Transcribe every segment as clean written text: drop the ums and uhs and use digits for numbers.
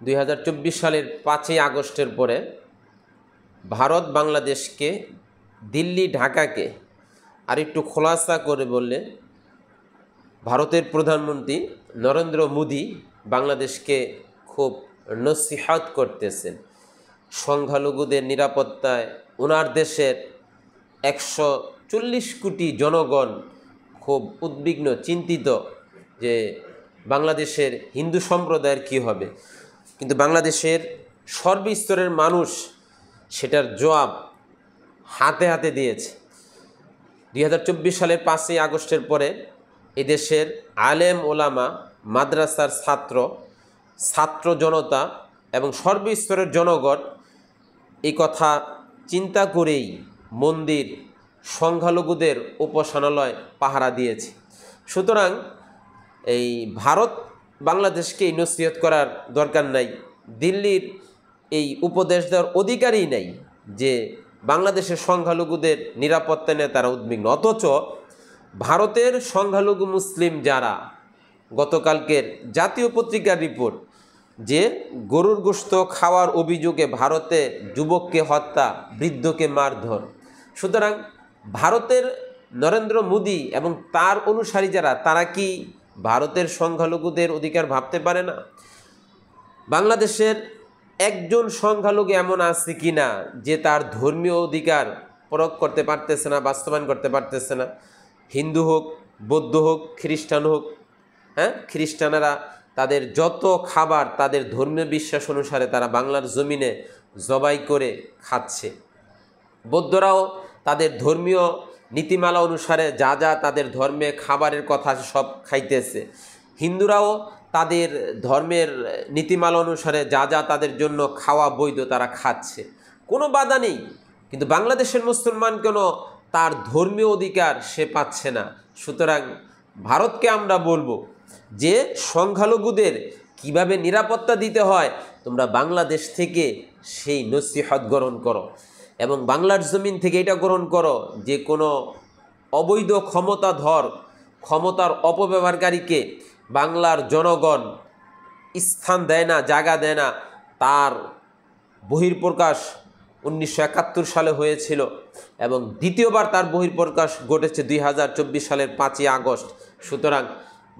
2024 সালের 5ই আগস্টের পরে ভারত বাংলাদেশকে, দিল্লি ঢাকাকে আর একটু খোলাসা করে বললে ভারতের প্রধানমন্ত্রী নরেন্দ্র মোদি বাংলাদেশকে খুব নসিহত করতেছেন। সংখ্যালঘুদের নিরাপত্তায় ওনার দেশের 140 কোটি জনগণ খুব উদ্বিগ্ন, চিন্তিত যে বাংলাদেশের হিন্দু সম্প্রদায়ের কী হবে। কিন্তু বাংলাদেশের সর্বস্তরের মানুষ সেটার জবাব হাতে হাতে দিয়েছে। 2024 সালের 5ই আগস্টের পরে এদেশের আলেম ওলামা, মাদ্রাসার ছাত্র জনতা এবং সর্বস্তরের জনগণ এই কথা চিন্তা করেই মন্দির, সংখ্যালঘুদের উপাসনালয় পাহারা দিয়েছে। সুতরাং এই ভারত বাংলাদেশকে এই নসিহত করার দরকার নাই, দিল্লির এই উপদেশ দেওয়ার অধিকারই নাই যে বাংলাদেশের সংখ্যালঘুদের নিরাপত্তা নিয়ে তারা উদ্বিগ্ন। অথচ ভারতের সংখ্যালঘু মুসলিম যারা, গতকালকের জাতীয় পত্রিকার রিপোর্ট যে গরুর গোশত খাওয়ার অভিযোগে ভারতে যুবককে হত্যা, বৃদ্ধকে মারধর। সুতরাং ভারতের নরেন্দ্র মোদি এবং তার অনুসারী যারা, তারা কি ভারতের সংখ্যালঘুদের অধিকার ভাবতে পারে না? বাংলাদেশের একজন সংখ্যালঘু এমন আছে কি না যে তার ধর্মীয় অধিকার প্রয়োগ করতে পারতেছে না, বাস্তবায়ন করতে পারতেছে না? হিন্দু হোক, বৌদ্ধ হোক, খ্রিস্টান হোক, খ্রিস্টানেরা তাদের যত খাবার তাদের ধর্মীয় বিশ্বাস অনুসারে তারা বাংলার জমিনে জবাই করে খাচ্ছে। বৌদ্ধরাও তাদের ধর্মীয় নীতিমালা অনুসারে যা যা তাদের ধর্মে খাবারের কথা সব খাইতেছে। হিন্দুরাও তাদের ধর্মের নীতিমালা অনুসারে যা যা তাদের জন্য খাওয়া বৈধ তারা খাচ্ছে, কোনো বাধা নেই। কিন্তু বাংলাদেশের মুসলমান কেন তার ধর্মীয় অধিকার সে পাচ্ছে না? সুতরাং ভারতকে আমরা বলবো যে সংখ্যালঘুদের কিভাবে নিরাপত্তা দিতে হয় তোমরা বাংলাদেশ থেকে সেই নসিহত গ্রহণ করো এবং বাংলার জমিন থেকে এটা গ্রহণ করো যে কোনো অবৈধ ক্ষমতার অপব্যবহারকারীকে বাংলার জনগণ স্থান দেয় না, জায়গা দেয় না। তার বহিঃপ্রকাশ 1971 সালে হয়েছিল এবং দ্বিতীয়বার তার বহিঃপ্রকাশ ঘটেছে 2024 সালের 5ই আগস্ট। সুতরাং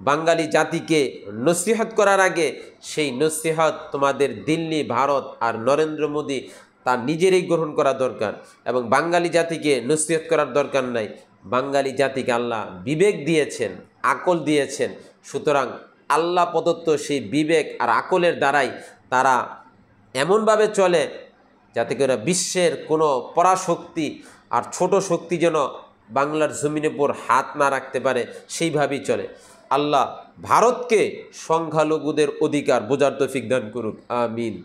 বাঙালি জাতিকে নসিহত করার আগে সেই নসিহত তোমাদের দিল্লি, ভারত আর নরেন্দ্র মোদি তার নিজেরই গ্রহণ করা দরকার এবং বাঙালি জাতিকে নসিহত করার দরকার নাই। বাঙালি জাতিকে আল্লাহ বিবেক দিয়েছেন, আকল দিয়েছেন। সুতরাং আল্লাহ প্রদত্ত সেই বিবেক আর আকলের দ্বারাই তারা এমনভাবে চলে যাতে করে বিশ্বের কোনো পরাশক্তি আর ছোট শক্তি যেন বাংলার জমিনের উপর হাত না রাখতে পারে, সেইভাবেই চলে। আল্লাহ ভারতকে সংখ্যালঘুদের অধিকার বোঝার তৌফিক দান করুক, আমিন।